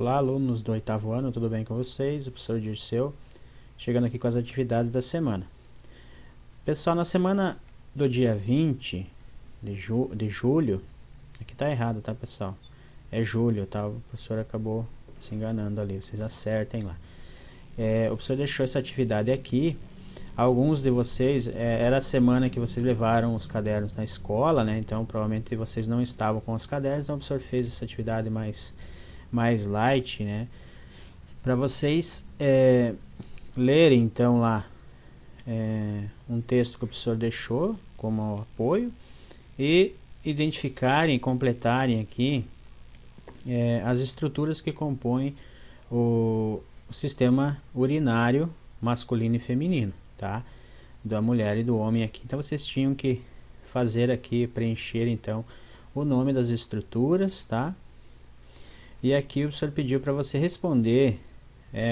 Olá, alunos do 8º ano, tudo bem com vocês? O professor Dirceu, chegando aqui com as atividades da semana. Pessoal, na semana do dia 20 de julho, aqui tá errado, tá, pessoal? É julho, tá? O professor acabou se enganando ali, vocês acertem lá. O professor deixou essa atividade aqui. Alguns de vocês, era a semana que vocês levaram os cadernos na escola, né? Então, provavelmente vocês não estavam com os cadernos, então o professor fez essa atividade mais light, né? Para vocês lerem, então, lá um texto que o professor deixou como apoio e identificarem, completarem aqui as estruturas que compõem o sistema urinário masculino e feminino, tá? Da mulher e do homem aqui. Então vocês tinham que fazer aqui, preencher então o nome das estruturas, tá? E aqui o professor pediu para você responder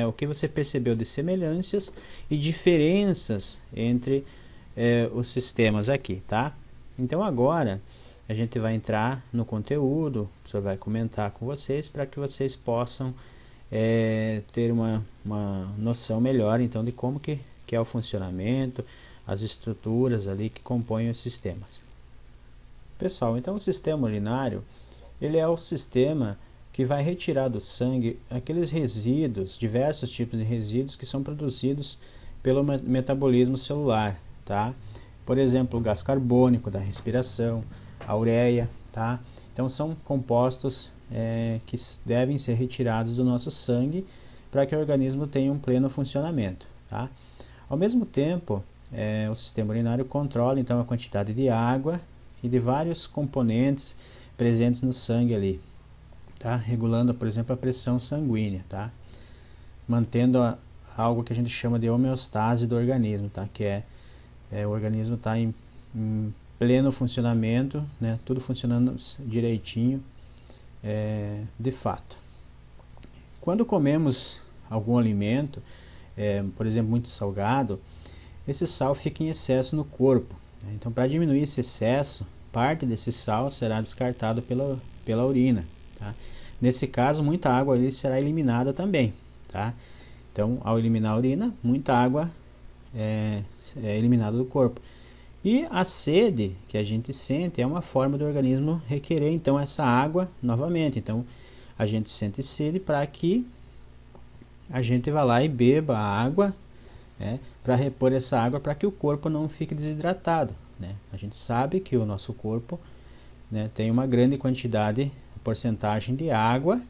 o que você percebeu de semelhanças e diferenças entre os sistemas aqui, tá? Então agora a gente vai entrar no conteúdo, o professor vai comentar com vocês para que vocês possam ter uma noção melhor então de como que é o funcionamento, as estruturas ali que compõem os sistemas. Pessoal, então o sistema urinário, ele é o sistema que vai retirar do sangue aqueles resíduos, diversos tipos de resíduos que são produzidos pelo metabolismo celular, tá? Por exemplo, o gás carbônico da respiração, a ureia, tá? Então são compostos que devem ser retirados do nosso sangue para que o organismo tenha um pleno funcionamento, tá? Ao mesmo tempo, o sistema urinário controla então a quantidade de água e de vários componentes presentes no sangue ali, tá? Regulando, por exemplo, a pressão sanguínea, tá? Mantendo algo que a gente chama de homeostase do organismo, tá? Que o organismo está em pleno funcionamento, né? Tudo funcionando direitinho, de fato. Quando comemos algum alimento, por exemplo, muito salgado, esse sal fica em excesso no corpo, né? Então, para diminuir esse excesso, parte desse sal será descartado pela urina, tá? Nesse caso, muita água ali será eliminada também, tá? Então, ao eliminar a urina, muita água é eliminada do corpo. E a sede que a gente sente é uma forma do organismo requerer então essa água novamente. Então, a gente sente sede para que a gente vá lá e beba a água, né, para repor essa água para que o corpo não fique desidratado, né? A gente sabe que o nosso corpo, né, tem uma grande quantidade, porcentagem de água,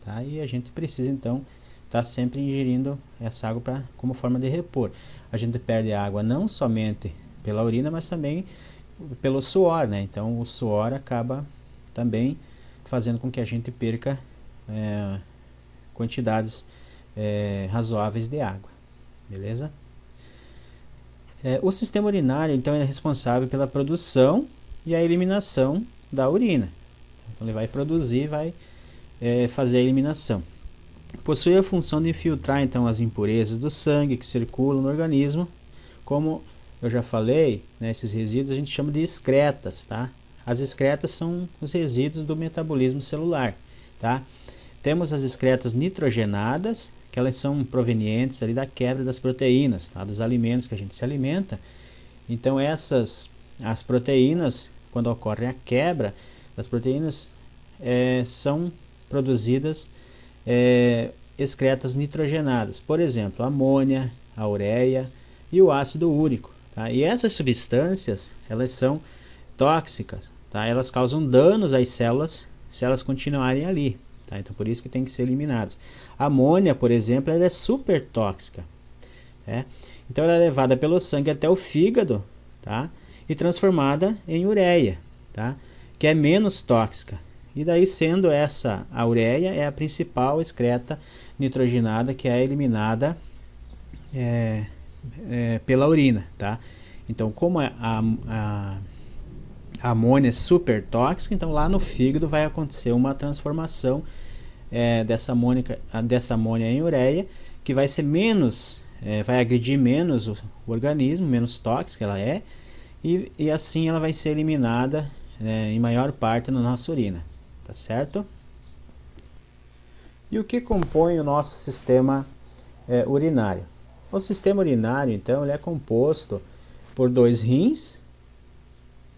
tá? E a gente precisa então estar sempre ingerindo essa água como forma de repor. A gente perde água não somente pela urina, mas também pelo suor, né? Então o suor acaba também fazendo com que a gente perca quantidades razoáveis de água, beleza? O sistema urinário então é responsável pela produção e a eliminação da urina. Então ele vai produzir, vai fazer a eliminação. Possui a função de filtrar então as impurezas do sangue que circulam no organismo. Como eu já falei, né, esses resíduos a gente chama de excretas, tá? As excretas são os resíduos do metabolismo celular, tá? Temos as excretas nitrogenadas, que elas são provenientes ali da quebra das proteínas, tá? Dos alimentos que a gente se alimenta. Então as proteínas, quando ocorre a quebra das proteínas, são produzidas excretas nitrogenadas, por exemplo, a amônia, a ureia e o ácido úrico, tá? E essas substâncias, elas são tóxicas, tá? Elas causam danos às células se elas continuarem ali, tá? Então por isso que tem que ser eliminadas. A amônia, por exemplo, ela é super tóxica, né? Então ela é levada pelo sangue até o fígado, tá? E transformada em ureia, tá? Que é menos tóxica. E daí, sendo a ureia é a principal excreta nitrogenada que é eliminada pela urina, tá? Então, como a amônia é super tóxica, então lá no fígado vai acontecer uma transformação dessa amônia em ureia, que vai ser menos, vai agredir menos o organismo, menos tóxica ela é, e assim ela vai ser eliminada em maior parte na nossa urina, tá certo? E o que compõe o nosso sistema urinário? O sistema urinário, então, ele é composto por 2 rins,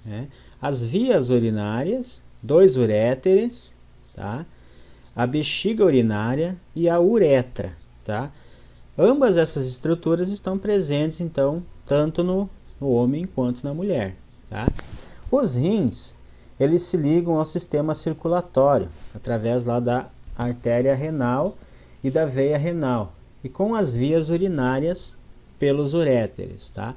né? As vias urinárias, 2 uréteres, tá? A bexiga urinária e a uretra, tá? Ambas essas estruturas estão presentes, então, tanto no homem quanto na mulher, tá? Os rins, eles se ligam ao sistema circulatório, através lá da artéria renal e da veia renal, e com as vias urinárias pelos uréteres, tá?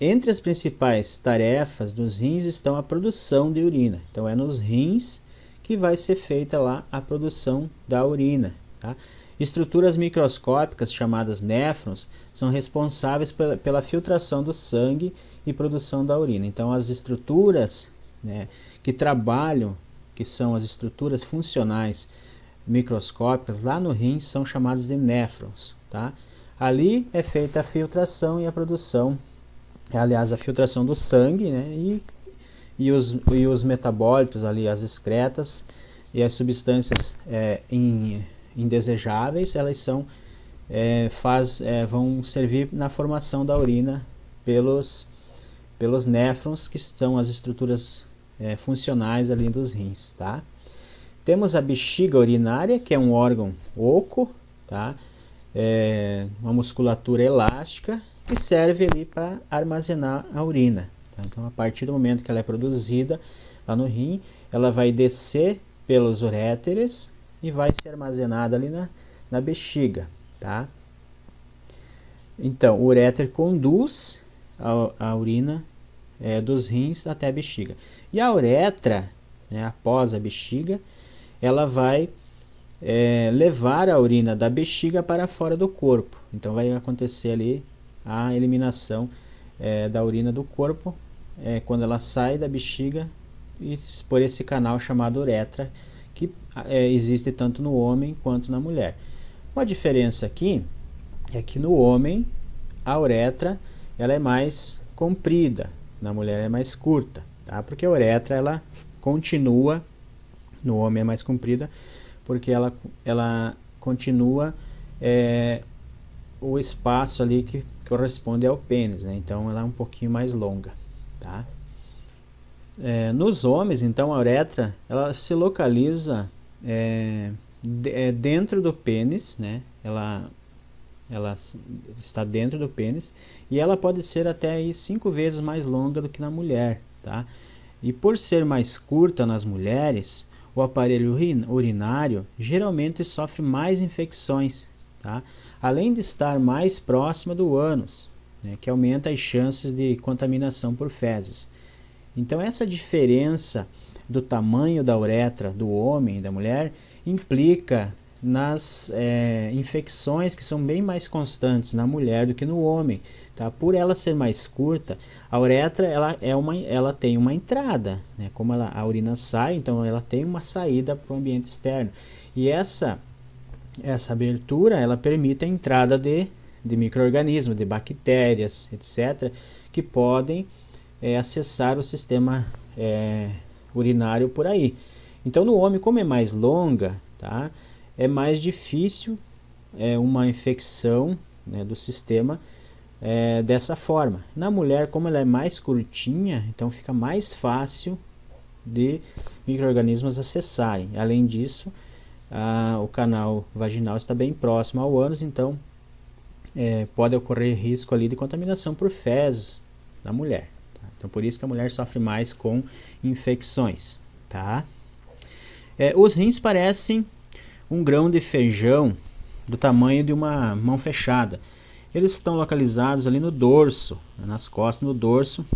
Entre as principais tarefas dos rins estão a produção de urina. Então é nos rins que vai ser feita lá a produção da urina, tá? Estruturas microscópicas chamadas néfrons são responsáveis pela filtração do sangue e produção da urina. Então as estruturas, né, que trabalham, que são as estruturas funcionais microscópicas lá no rim, são chamadas de néfrons, tá? Ali é feita a filtração e a produção, aliás, a filtração do sangue, né, e os metabólitos ali, as excretas e as substâncias indesejáveis, elas vão servir na formação da urina pelos néfrons, que são as estruturas funcionais ali dos rins, tá? Temos a bexiga urinária, que é um órgão oco, tá? Uma musculatura elástica que serve ali para armazenar a urina, tá? Então, a partir do momento que ela é produzida lá no rim, ela vai descer pelos uréteres e vai ser armazenada ali na bexiga, tá? Então, o uréter conduz a urina dos rins até a bexiga. E a uretra, né, após a bexiga, ela vai levar a urina da bexiga para fora do corpo. Então vai acontecer ali a eliminação da urina do corpo quando ela sai da bexiga e por esse canal chamado uretra, que existe tanto no homem quanto na mulher. Uma diferença aqui é que no homem a uretra ela é mais comprida, na mulher é mais curta, tá? Porque a uretra ela continua, no homem é mais comprida, porque ela continua o espaço ali que corresponde ao pênis, né? Então ela é um pouquinho mais longa, tá? Nos homens, então, a uretra ela se localiza dentro do pênis, né? Ela está dentro do pênis e ela pode ser até aí 5 vezes mais longa do que na mulher, tá? E por ser mais curta nas mulheres, o aparelho urinário geralmente sofre mais infecções, tá? Além de estar mais próxima do ânus, né, que aumenta as chances de contaminação por fezes. Então essa diferença do tamanho da uretra do homem e da mulher implica nas infecções que são bem mais constantes na mulher do que no homem, tá? Por ela ser mais curta, a uretra ela tem uma entrada, né? Como a urina sai, então ela tem uma saída para o ambiente externo, e essa abertura ela permite a entrada de micro-organismos, de bactérias, etc., que podem acessar o sistema urinário por aí. Então no homem, como é mais longa, tá, é mais difícil uma infecção, né, do sistema dessa forma. Na mulher, como ela é mais curtinha, então fica mais fácil de micro-organismos acessarem. Além disso, o canal vaginal está bem próximo ao ânus, então pode ocorrer risco ali de contaminação por fezes na mulher, tá? Então por isso que a mulher sofre mais com infecções, tá? Os rins parecem um grão de feijão do tamanho de uma mão fechada. Eles estão localizados ali no dorso, nas costas, no dorso,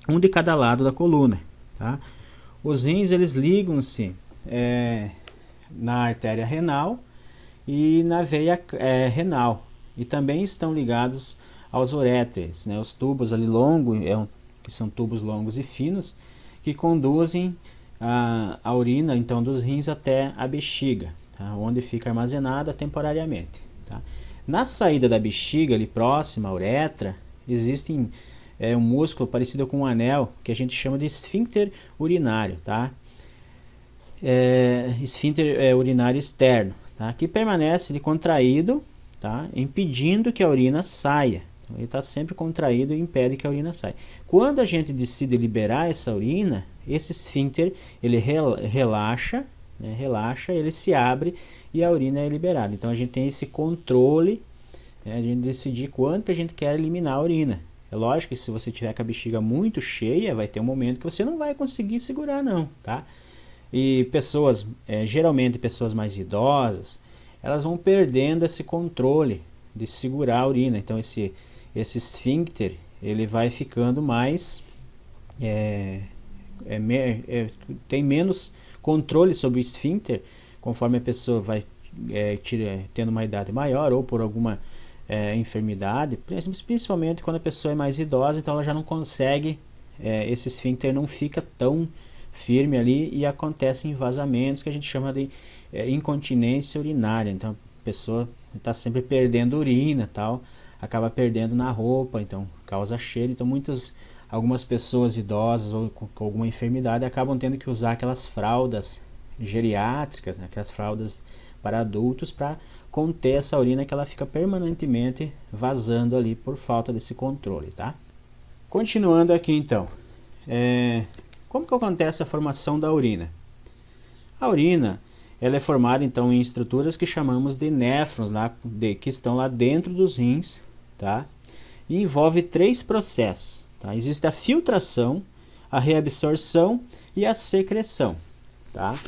um de cada lado da coluna, tá? Os rins eles ligam-se na artéria renal e na veia renal, e também estão ligados aos uréteres, né? Os tubos ali longos, que são tubos longos e finos, que conduzem a urina então dos rins até a bexiga, tá? Onde fica armazenada temporariamente, tá? Na saída da bexiga, ali próxima à uretra, existe um músculo parecido com um anel que a gente chama de esfíncter urinário, tá? esfíncter urinário externo, tá? Que permanece ele contraído, tá? Impedindo que a urina saia. Então, ele está sempre contraído e impede que a urina saia. Quando a gente decide liberar essa urina, esse esfíncter ele relaxa, né? Relaxa, ele se abre e a urina é liberada. Então a gente tem esse controle, né? A gente decidir quando que a gente quer eliminar a urina. É lógico que se você tiver com a bexiga muito cheia, vai ter um momento que você não vai conseguir segurar não, tá? E pessoas, geralmente pessoas mais idosas, elas vão perdendo esse controle de segurar a urina. Então esse esfíncter ele vai ficando mais tem menos controle sobre o esfíncter conforme a pessoa vai tendo uma idade maior ou por alguma enfermidade, principalmente quando a pessoa é mais idosa, então ela já não consegue, esse esfíncter não fica tão firme ali e acontecem vazamentos que a gente chama de incontinência urinária. Então a pessoa está sempre perdendo urina, tal, acaba perdendo na roupa, então causa cheiro. Então algumas pessoas idosas ou com alguma enfermidade acabam tendo que usar aquelas fraldas geriátricas, né, aquelas fraldas para adultos, para conter essa urina que ela fica permanentemente vazando ali por falta desse controle, tá? Continuando aqui então, como que acontece a formação da urina? A urina ela é formada então em estruturas que chamamos de néfrons, que estão lá dentro dos rins, tá? E envolve 3 processos, tá? Existe a filtração, a reabsorção e a secreção, tá?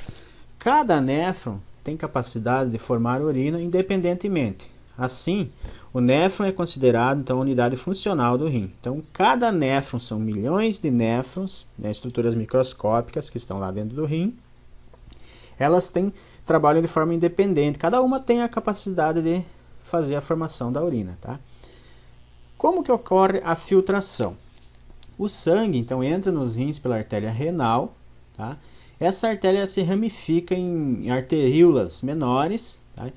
Cada néfron tem capacidade de formar urina independentemente. Assim, o néfron é considerado então a unidade funcional do rim. Então, cada néfron são milhões de néfrons, né, estruturas microscópicas que estão lá dentro do rim. Elas trabalham de forma independente. Cada uma tem a capacidade de fazer a formação da urina, tá? Como que ocorre a filtração? O sangue então entra nos rins pela artéria renal, tá? Essa artéria se ramifica em arteríolas menores, tá?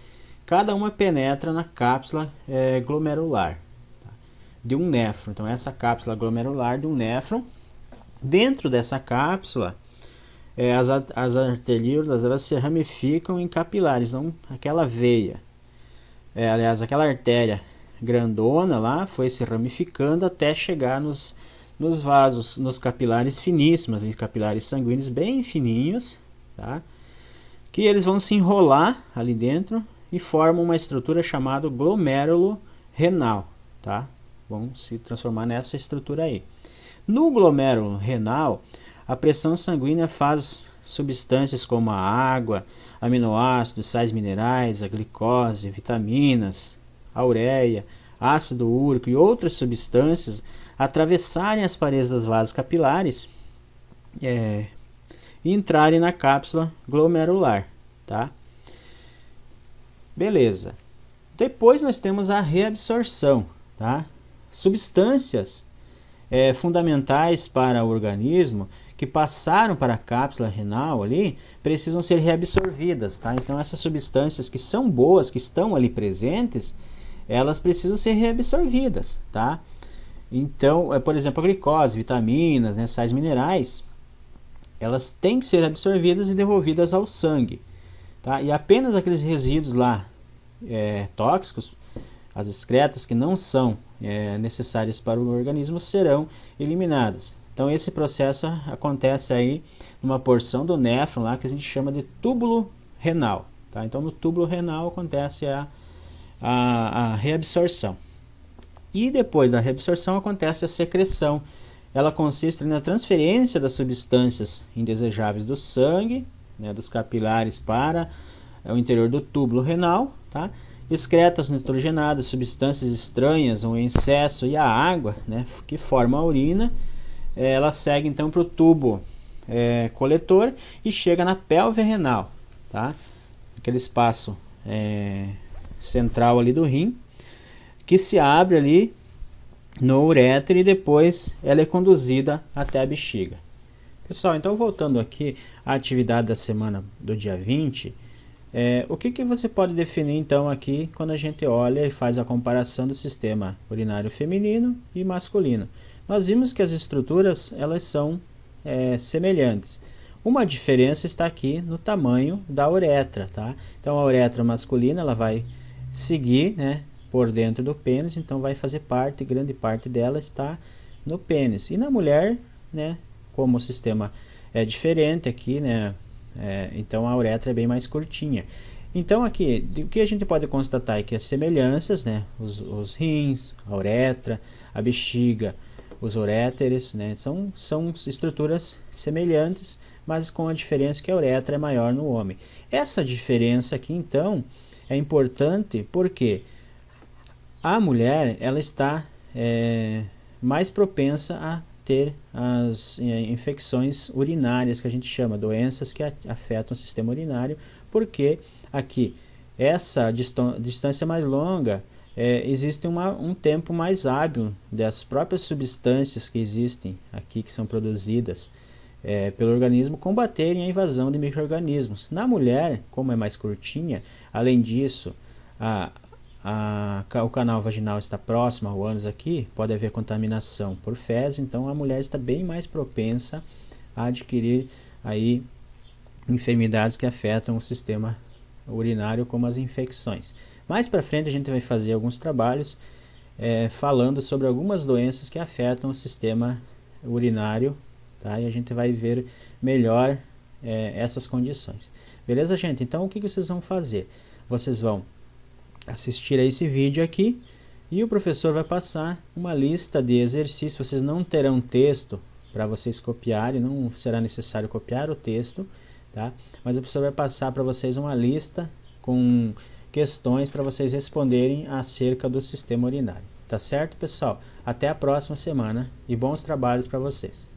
Cada uma penetra na cápsula glomerular, tá? De um néfron. Então essa cápsula glomerular de um néfron, dentro dessa cápsula, as arteríolas elas se ramificam em capilares, então aquela veia, aliás aquela artéria grandona lá foi se ramificando até chegar nos vasos, nos capilares finíssimos, capilares sanguíneos bem fininhos, tá? Que eles vão se enrolar ali dentro e formam uma estrutura chamada glomérulo renal, tá? Vão se transformar nessa estrutura aí. No glomérulo renal, a pressão sanguínea faz substâncias como a água, aminoácidos, sais minerais, a glicose, vitaminas, a ureia, ácido úrico e outras substâncias atravessarem as paredes dos vasos capilares e entrarem na cápsula glomerular, tá? Beleza. Depois nós temos a reabsorção, tá? Substâncias fundamentais para o organismo que passaram para a cápsula renal ali precisam ser reabsorvidas, tá? Então essas substâncias que são boas, que estão ali presentes, elas precisam ser reabsorvidas, tá? Então, por exemplo, a glicose, vitaminas, né, sais minerais, elas têm que ser absorvidas e devolvidas ao sangue, tá? E apenas aqueles resíduos lá tóxicos, as excretas que não são necessárias para o organismo serão eliminadas. Então esse processo acontece aí numa porção do néfron lá que a gente chama de túbulo renal, tá? Então no túbulo renal acontece a reabsorção. E depois da reabsorção acontece a secreção. Ela consiste na transferência das substâncias indesejáveis do sangue, né, dos capilares para o interior do túbulo renal, tá? Excretas nitrogenadas, substâncias estranhas ou em excesso e a água, né, que forma a urina, ela segue então para o tubo coletor e chega na pelve renal, tá? Aquele espaço central ali do rim, que se abre ali no uréter e depois ela é conduzida até a bexiga. Pessoal, então voltando aqui à atividade da semana do dia 20, o que você pode definir então aqui quando a gente olha e faz a comparação do sistema urinário feminino e masculino? Nós vimos que as estruturas elas são semelhantes. Uma diferença está aqui no tamanho da uretra, tá? Então a uretra masculina ela vai seguir, né, por dentro do pênis, então vai fazer parte, grande parte dela está no pênis. E na mulher, né, como o sistema é diferente aqui, né, então a uretra é bem mais curtinha. Então aqui, o que a gente pode constatar é que as semelhanças, né, os rins, a uretra, a bexiga, os uréteres, né, são estruturas semelhantes, mas com a diferença que a uretra é maior no homem. Essa diferença aqui, então, é importante porque a mulher ela está mais propensa a ter as infecções urinárias, que a gente chama, doenças que afetam o sistema urinário, porque aqui, essa distância mais longa, existe um tempo mais hábil das próprias substâncias que existem aqui, que são produzidas pelo organismo, combaterem a invasão de micro-organismos. Na mulher, como é mais curtinha, além disso, o canal vaginal está próximo ao ânus aqui, pode haver contaminação por fezes, então a mulher está bem mais propensa a adquirir aí enfermidades que afetam o sistema urinário, como as infecções. Mais para frente a gente vai fazer alguns trabalhos falando sobre algumas doenças que afetam o sistema urinário, tá? E a gente vai ver melhor essas condições. Beleza, gente? Então o que vocês vão fazer? Vocês vão assistir a esse vídeo aqui e o professor vai passar uma lista de exercícios. Vocês não terão texto para vocês copiarem, não será necessário copiar o texto, tá? Mas o professor vai passar para vocês uma lista com questões para vocês responderem acerca do sistema urinário. Tá certo, pessoal? Até a próxima semana e bons trabalhos para vocês.